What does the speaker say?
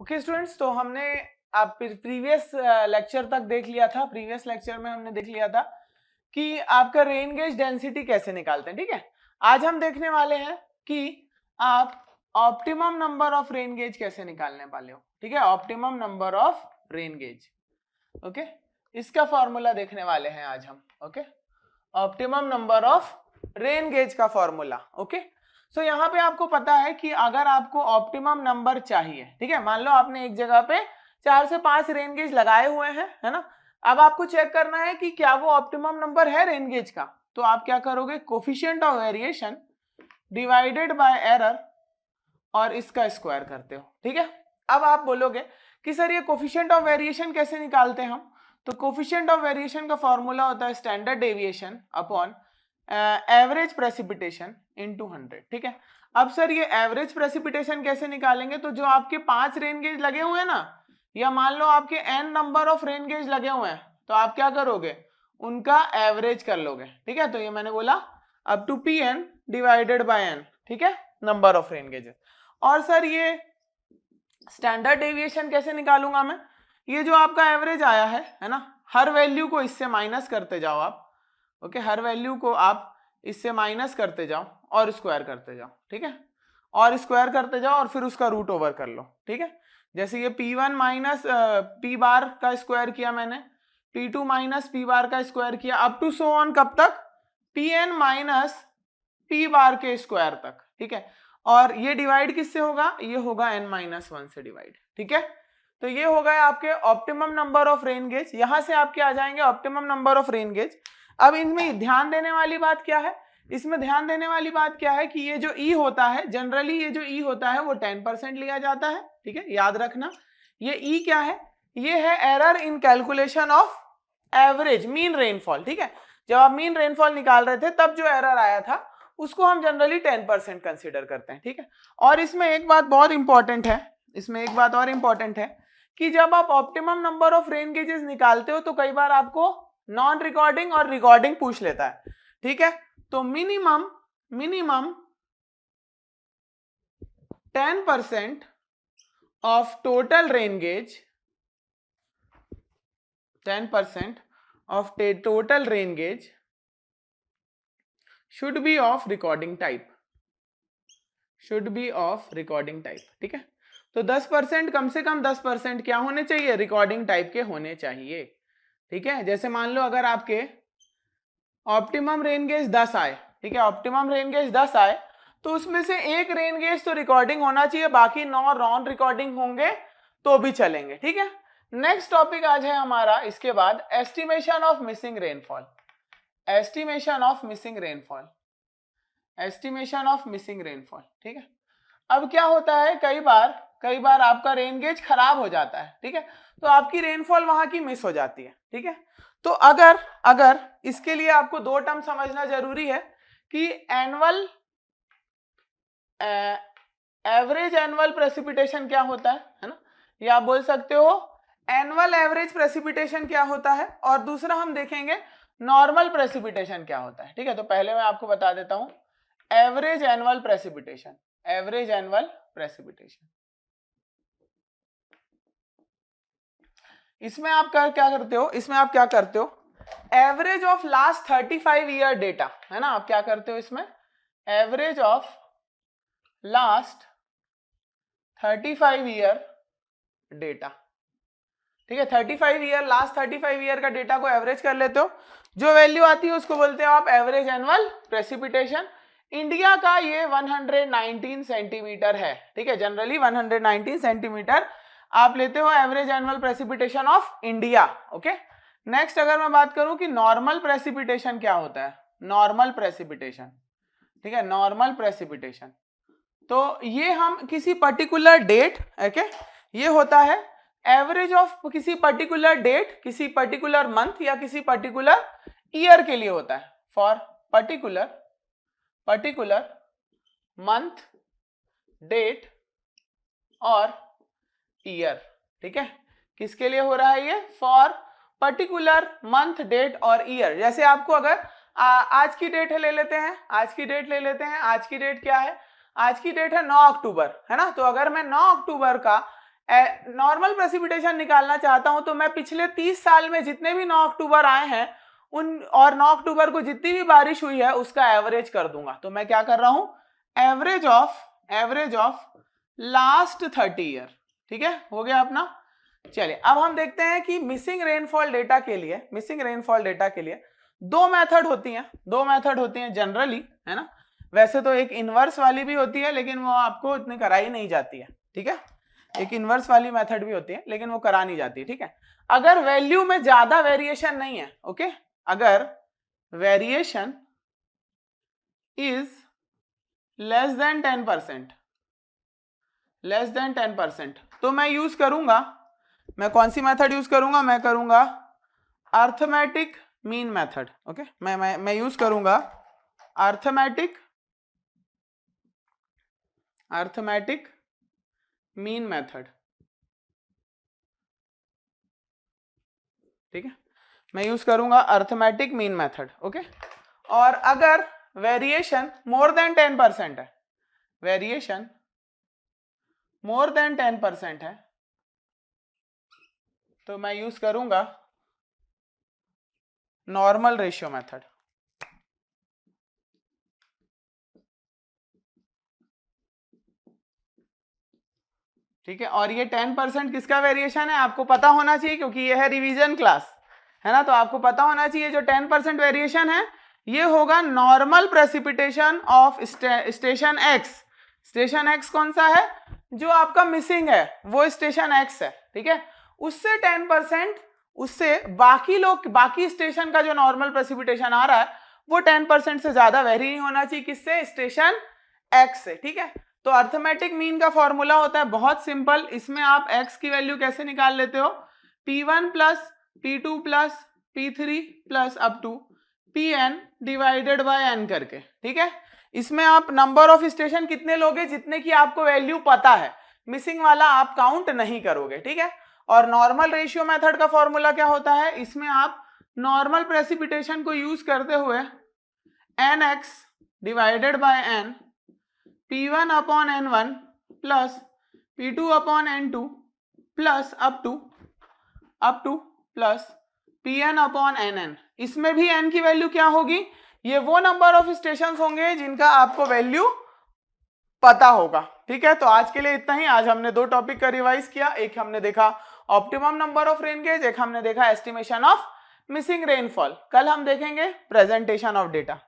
Okay students, तो हमने आप प्रीवियस लेक्चर तक देख लिया था। प्रीवियस लेक्चर में हमने देख लिया था कि आपका रेन गेज डेंसिटी कैसे निकालते हैं। ठीक है, आज हम देखने वाले हैं कि आप optimum number of rain gauge कैसे निकालने वाले हो। ठीक है, optimum number of rain gauge. Okay, इसका फॉर्मूला देखने वाले हैं आज हम। Okay, optimum number of rain gauge का फॉर्मूला। ओके, सो यहाँ पे आपको पता है कि अगर आपको ऑप्टिमम नंबर चाहिए, ठीक है, मान लो आपने एक जगह पे 4 से 5 रेन गेज लगाए हुए हैं, है ना। अब आपको चेक करना है कि क्या वो ऑप्टिमम नंबर है रेन गेज का। तो आप क्या करोगे, coefficient of variation divided by error और इसका स्क्वायर करते हो। ठीक है, अब आप बोलोगे कि सर ये कोफिशिएंट ऑफ वेरिएशन कैसे निकालते हैं हम। तो कोफिशिएंट ऑफ वेरिएशन का फॉर्मूला होता है standard deviation upon average precipitation into 100। ठीक है, अब सर ये एवरेज प्रेसिपिटेशन कैसे निकालेंगे। तो जो आपके 5 रेन गेज लगे हुए हैं ना, या मान लो आपके n number of rain gauge लगे हुए हैं, तो आप क्या करोगे, उनका एवरेज कर लोगे। ठीक है, तो ये मैंने बोला up to Pn divided by n। ठीक है, नंबर ऑफ रेन गेजेस। और सर ये स्टैंडर्ड डेविएशन कैसे निकालूंगा मैं। ये जो आपका एवरेज आया है ना, हर वैल्यू को इससे माइनस करते जाओ आप। ओके, हर वैल्यू को आप इससे माइनस करते जाओ और स्क्वायर करते जाओ। ठीक है, और स्क्वायर करते जाओ और फिर उसका रूट ओवर कर लो। ठीक है, जैसे ये P1 माइनस P बार का स्क्वायर किया मैंने, P2 माइनस P बार का स्क्वायर किया, अप टू सो ऑन कब तक, Pn माइनस P बार के स्क्वायर तक। ठीक है, और ये डिवाइड किससे होगा, ये होगा n-1 से डिवाइड। ठीक है, तो ये हो गए आपके optimum number of rain gauge. यहां से आपके आ जाएंगे optimum number of rain gauge. अब इनमें ध्यान देने वाली बात क्या है, इसमें ध्यान देने वाली बात क्या है कि ये जो ई होता है, जनरली ये जो ई होता है वो 10% लिया जाता है। ठीक है, याद रखना ये ई क्या है, ये है error in calculation of average mean rainfall. ठीक है, जब आप मीन रेनफॉल निकाल रहे थे तब जो एरर आया था उसको हम जनरली 10% कंसिडर करते हैं। ठीक है, और इसमें एक बात बहुत इंपॉर्टेंट है, इसमें एक बात और इंपॉर्टेंट है कि जब आप optimum number of rain gauges निकालते हो तो कई बार आपको नॉन रिकॉर्डिंग और रिकॉर्डिंग पूछ लेता है। ठीक है, तो minimum 10% of total rain gauge, 10% of total rain gauge should be of recording type, should be of recording type। ठीक है, तो 10% कम से कम 10% क्या होने चाहिए, रिकॉर्डिंग टाइप के होने चाहिए। ठीक है, जैसे मान लो अगर आपके ऑप्टिमम रेन गेज 10 आए, ठीक है, ऑप्टिमम रेन गेज 10 आए, तो उसमें से एक रेन गेज तो रिकॉर्डिंग होना चाहिए, बाकी 9 नॉन रिकॉर्डिंग होंगे तो भी चलेंगे। ठीक है, नेक्स्ट टॉपिक आज है हमारा इसके बाद estimation of missing rainfall. Estimation of missing rainfall, estimation of missing rainfall. ठीक है, अब क्या होता है, कई बार आपका रेन गेज खराब हो जाता है। ठीक है, तो आपकी रेनफॉल वहां की मिस हो जाती है। ठीक है, तो अगर इसके लिए आपको 2 टर्म समझना जरूरी है कि एनुअल एवरेज एनुअल प्रेसिपिटेशन क्या होता है ना, या आप बोल सकते हो एनुअल एवरेज प्रेसिपिटेशन क्या होता है, और दूसरा हम देखेंगे नॉर्मल प्रेसिपिटेशन क्या होता है। ठीक है, तो पहले मैं आपको बता देता हूं average annual precipitation, average annual precipitation. इसमें आप क्या करते हो, इसमें आप क्या करते हो, average of last 35 year data, है ना, आप क्या करते हो इसमें average of last 35 year data. ठीक है, 35 ईयर, लास्ट 35 ईयर का डेटा को एवरेज कर लेते हो, जो वैल्यू आती है उसको बोलते हो आप एवरेज एनुअल प्रेसिपिटेशन। इंडिया का ये 119 सेंटीमीटर है। ठीक है, जनरली 119 सेंटीमीटर आप लेते हो average annual precipitation of India. Okay, next अगर मैं बात करूं कि नॉर्मल प्रेसिपिटेशन क्या होता है, नॉर्मल प्रेसिपिटेशन। ठीक है, नॉर्मल प्रेसिपिटेशन, तो ये हम किसी पर्टिकुलर डेट, ओके, ये होता है एवरेज ऑफ किसी पर्टिकुलर डेट, किसी पर्टिकुलर मंथ या किसी पर्टिकुलर ईयर के लिए होता है, फॉर पर्टिकुलर मंथ, डेट और ईयर। ठीक है, किसके लिए हो रहा है ये, फॉर पर्टिकुलर मंथ, डेट और ईयर। जैसे आपको अगर आज की डेट ले लेते हैं, आज की डेट ले लेते हैं, आज की डेट क्या है, आज की डेट है 9 अक्टूबर, है ना। तो अगर मैं 9 अक्टूबर का नॉर्मल प्रेसिपिटेशन निकालना चाहता हूं तो मैं पिछले 30 साल में जितने भी 9 अक्टूबर आए हैं उन और 9 अक्टूबर को जितनी भी बारिश हुई है उसका एवरेज कर दूंगा। तो मैं क्या कर रहा हूं, एवरेज ऑफ लास्ट 30 ईयर। ठीक है, हो गया अपना। चलिए अब हम देखते हैं कि मिसिंग रेनफॉल डेटा के लिए दो मेथड होती हैं जनरली, है ना। वैसे तो एक इनवर्स वाली भी होती है लेकिन वो आपको इतनी कराई नहीं जाती है। ठीक है, एक इनवर्स वाली मेथड भी होती है लेकिन वो करा नहीं जाती है। ठीक है, अगर वैल्यू में ज्यादा वेरिएशन नहीं है, ओके, अगर वेरिएशन इज लेस देन 10%, तो मैं यूज करूंगा, मैं कौन सी मेथड यूज करूंगा, मैं करूंगा अर्थमेटिक मीन मेथड। ओके, मैं यूज करूंगा अर्थमेटिक मीन मेथड। ठीक है, मैं यूज करूंगा अर्थमेटिक मीन मेथड। ओके, और अगर वेरिएशन मोर देन 10% है, वेरिएशन मोर देन 10% है, तो मैं यूज करूंगा नॉर्मल रेशियो मेथड। ठीक है, और ये 10% किसका वेरिएशन है आपको पता होना चाहिए क्योंकि ये है रिवीजन क्लास, है ना। तो आपको पता होना चाहिए जो 10% वेरिएशन है ये होगा normal precipitation of station x. Station x कौन सा है, जो आपका मिसिंग है वो स्टेशन एक्स है। ठीक है, उससे 10%, उससे बाकी स्टेशन का जो नॉर्मल प्रेसिपिटेशन आ रहा है वो 10% से ज्यादा वेरी नहीं होना चाहिए, किससे, स्टेशन एक्स से। ठीक है, तो अर्थमेटिक मीन का फॉर्मूला होता है बहुत सिंपल, इसमें आप x की वैल्यू कैसे निकाल लेते हो, P1 plus P2 plus P3 plus up to Pn divided by n करके। ठीक है, इसमें आप नंबर ऑफ स्टेशन कितने लोगे, जितने की आपको वैल्यू पता है, मिसिंग वाला आप काउंट नहीं करोगे। ठीक है, और नॉर्मल रेशियो मेथड का फॉर्मूला क्या होता है, इसमें आप नॉर्मल प्रेसिपिटेशन को यूज करते हुए nx divided by n P1 upon N1 plus P2 upon N2 plus up two plus Pn upon Nn, इसमें भी n की वैल्यू क्या होगी, ये वो नंबर ऑफ स्टेशंस होंगे जिनका आपको वैल्यू पता होगा। ठीक है, तो आज के लिए इतना ही। आज हमने दो टॉपिक का रिवाइज किया, एक हमने देखा optimum number of rain gauge, एक हमने देखा एस्टिमेशन ऑफ मिसिंग रेनफॉल। कल हम देखेंगे प्रेजेंटेशन ऑफ डेटा।